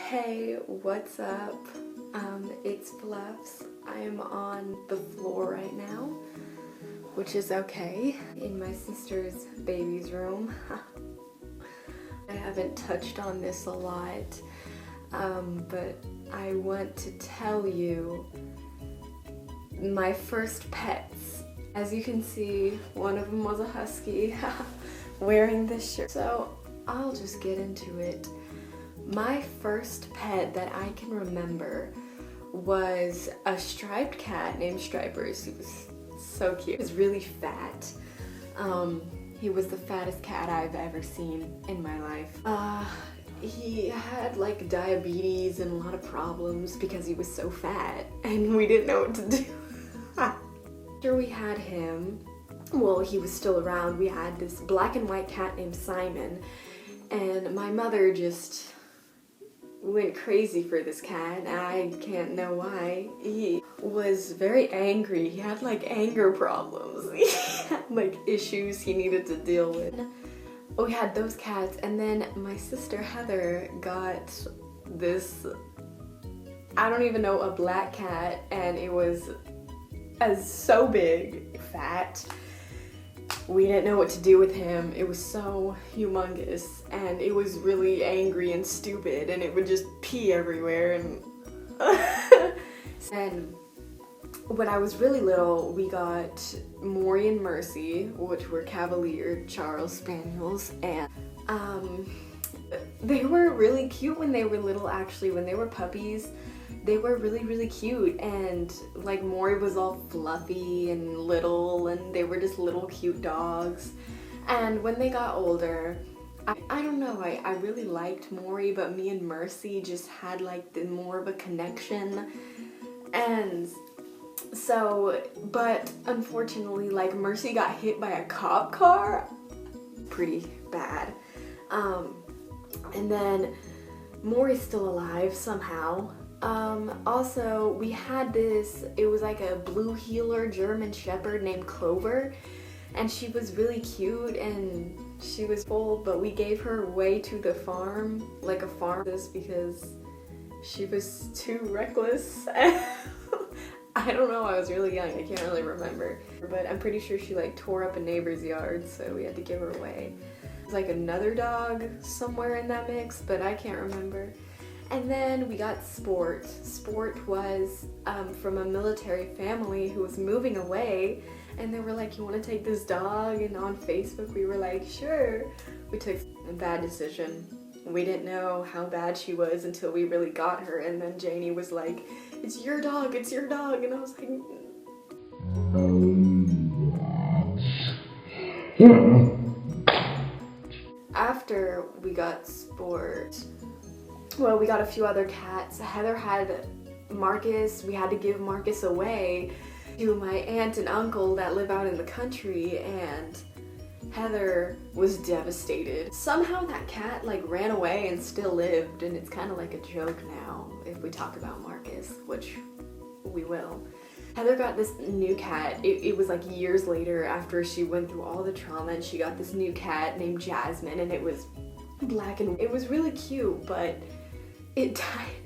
Hey, what's up? It's Fluffs. I am on the floor right now, which is okay, in my sister's baby's room. I haven't touched on this a lot, but I want to tell you my first pets. As you can see, one of them was a husky wearing this shirt. So I'll just get into it. My first pet that I can remember was a striped cat named Stripers. He was so cute. He was really fat. He was the fattest cat I've ever seen in my life. He had like diabetes and a lot of problems because he was so fat and we didn't know what to do. After we had him, well, he was still around, we had this black and white cat named Simon, and my mother just went crazy for this cat, and I can't know why. He was very angry. He had like anger problems. He had like issues he needed to deal with. We had those cats, and then my sister Heather got this, I don't even know, a black cat, and it was so big, fat. We didn't know what to do with him. It was so humongous, and it was really angry and stupid, and it would just pee everywhere. And and when I was really little, we got Maury and Mercy, which were Cavalier Charles Spaniels, and they were really cute when they were little. Actually, when they were puppies, they were really cute, and like Maury was all fluffy and little, and they were just little cute dogs. And when they got older, I don't know, I really liked Maury, but me and Mercy just had like more of a connection. And so, but unfortunately, like Mercy got hit by a cop car, pretty bad. And then Maury's still alive somehow. Also, we had this, it was like a blue heeler German Shepherd named Clover, and she was really cute, and she was full, but we gave her away to the farm, like a farm, because she was too reckless. I don't know, I was really young, I can't really remember, but I'm pretty sure she like tore up a neighbor's yard, so we had to give her away. There's like another dog somewhere in that mix, but I can't remember. And then we got Sport. Sport was from a military family who was moving away, and they were like, you want to take this dog? And on Facebook we were like, sure. We took a bad decision. We didn't know how bad she was until we really got her, and then Janie was like, it's your dog, it's your dog, and I was like, after we got Sport, well, we got a few other cats. Heather had Marcus. We had to give Marcus away to my aunt and uncle that live out in the country, and Heather was devastated. Somehow that cat like ran away and still lived, and it's kind of like a joke now if we talk about Marcus, which we will. Heather got this new cat. It was like years later after she went through all the trauma, and she got this new cat named Jasmine, and it was black, and it was really cute, but it died,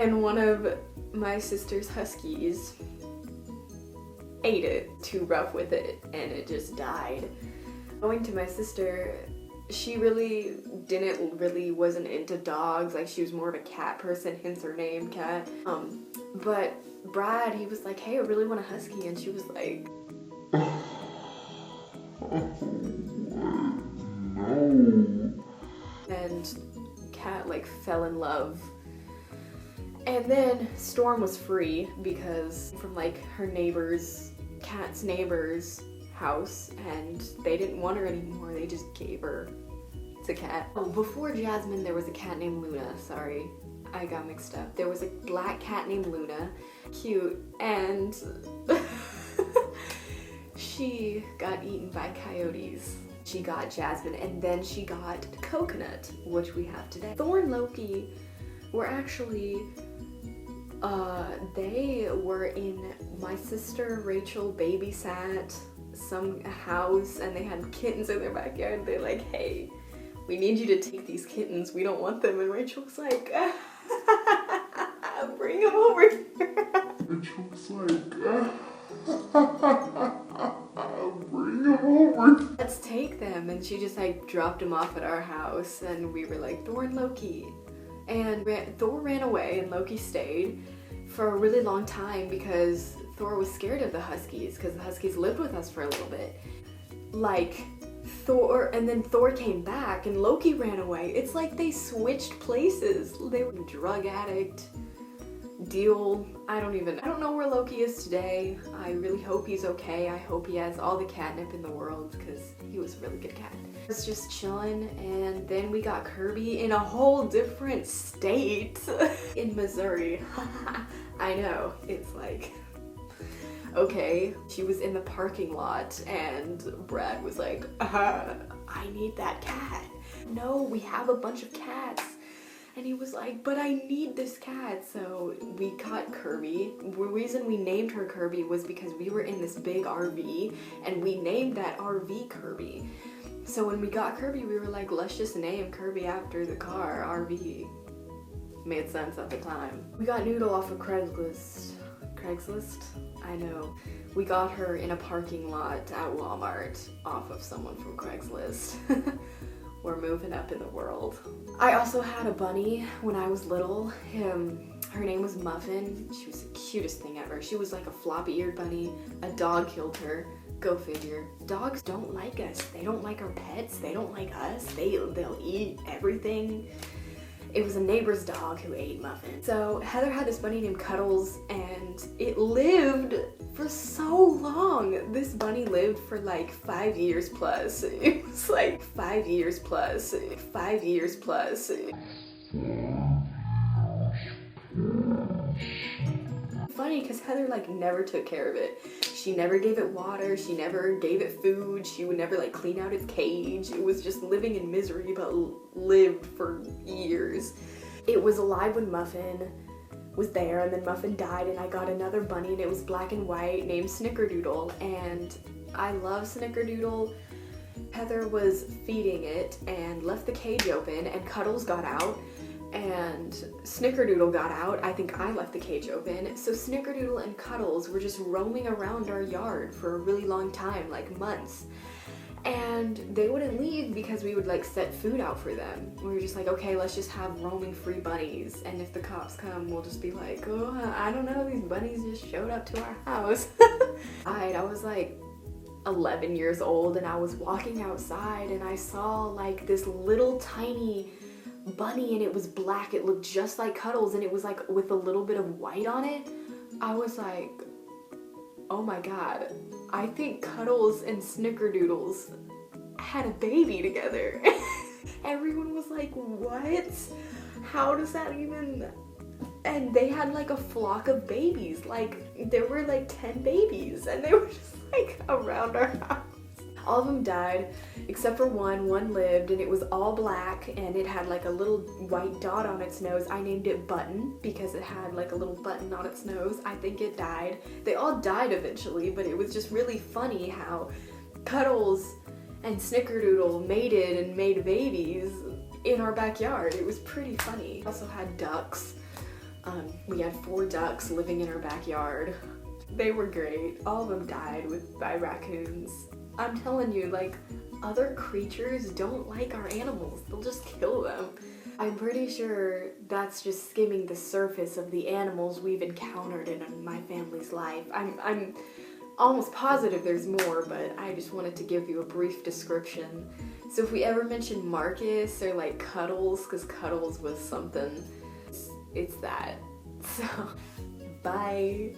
and one of my sister's huskies ate it, too rough with it, and it just died. Going to my sister, she wasn't into dogs, like she was more of a cat person, hence her name, Cat. But Brad, he was like, hey, I really want a husky, and she was like, no. And Cat like fell in love. And then Storm was free because from like her Cat's neighbor's house, and they didn't want her anymore. They just gave her to Cat. Oh, before Jasmine, there was a cat named Luna. Sorry, I got mixed up. There was a black cat named Luna, cute, and she got eaten by coyotes. She got Jasmine, and then she got Coconut, which we have today. Thor and Loki were actually, they were in, my sister Rachel babysat some house, and they had kittens in their backyard. They're like, hey, we need you to take these kittens. We don't want them. And Rachel was like, bring them over here. Rachel was like, bring them over. Let's take them. And she just like dropped them off at our house. And we were like, Thor and Loki. And Thor ran away and Loki stayed for a really long time because Thor was scared of the Huskies because the Huskies lived with us for a little bit. Like, and then Thor came back and Loki ran away. It's like they switched places. They were a drug addict, I don't know where Loki is today. I really hope he's okay. I hope he has all the catnip in the world because he was a really good cat. I was just chilling and then we got Kirby in a whole different state in Missouri. I know, it's like, okay. She was in the parking lot and Brad was like, I need that cat. No, we have a bunch of cats. And he was like, but I need this cat. So we got Kirby. The reason we named her Kirby was because we were in this big RV and we named that RV Kirby. So when we got Kirby, we were like, let's just name Kirby after the car, RV. Made sense at the time. We got Noodle off of Craigslist. Craigslist? I know. We got her in a parking lot at Walmart off of someone from Craigslist. We're moving up in the world. I also had a bunny when I was little. Her name was Muffin. She was the cutest thing ever. She was like a floppy-eared bunny. A dog killed her. Go figure. Dogs don't like us. They don't like our pets. They don't like us. They'll eat everything. It was a neighbor's dog who ate Muffin. So Heather had this bunny named Cuddles and it lived for so long. This bunny lived for like 5 years plus. It was like 5 years plus, 5 years plus. Funny because Heather like never took care of it. She never gave it water, she never gave it food, she would never like clean out its cage. It was just living in misery but lived for years. It was alive when Muffin was there and then Muffin died and I got another bunny and it was black and white named Snickerdoodle and I love Snickerdoodle. Heather was feeding it and left the cage open and Cuddles got out. And Snickerdoodle got out. I think I left the cage open. So Snickerdoodle and Cuddles were just roaming around our yard for a really long time, like months. And they wouldn't leave because we would like set food out for them. We were just like, okay, let's just have roaming free bunnies. And if the cops come, we'll just be like, oh, I don't know, these bunnies just showed up to our house. I was like 11 years old and I was walking outside and I saw like this little tiny bunny and it was black. It looked just like Cuddles and it was like with a little bit of white on it. I was like, oh my god, I think Cuddles and Snickerdoodles had a baby together. Everyone was like, what? How does that even... And they had like a flock of babies. Like there were like 10 babies and they were just like around our house. All of them died except for one. One lived and it was all black and it had like a little white dot on its nose. I named it Button because it had like a little button on its nose. I think it died. They all died eventually, but it was just really funny how Cuddles and Snickerdoodle mated and made babies in our backyard. It was pretty funny. We also had ducks. We had 4 ducks living in our backyard. They were great. All of them died by raccoons. I'm telling you, like, other creatures don't like our animals. They'll just kill them. I'm pretty sure that's just skimming the surface of the animals we've encountered in my family's life. I'm almost positive there's more, but I just wanted to give you a brief description. So if we ever mention Marcus or like Cuddles, because Cuddles was something, it's that. So, bye.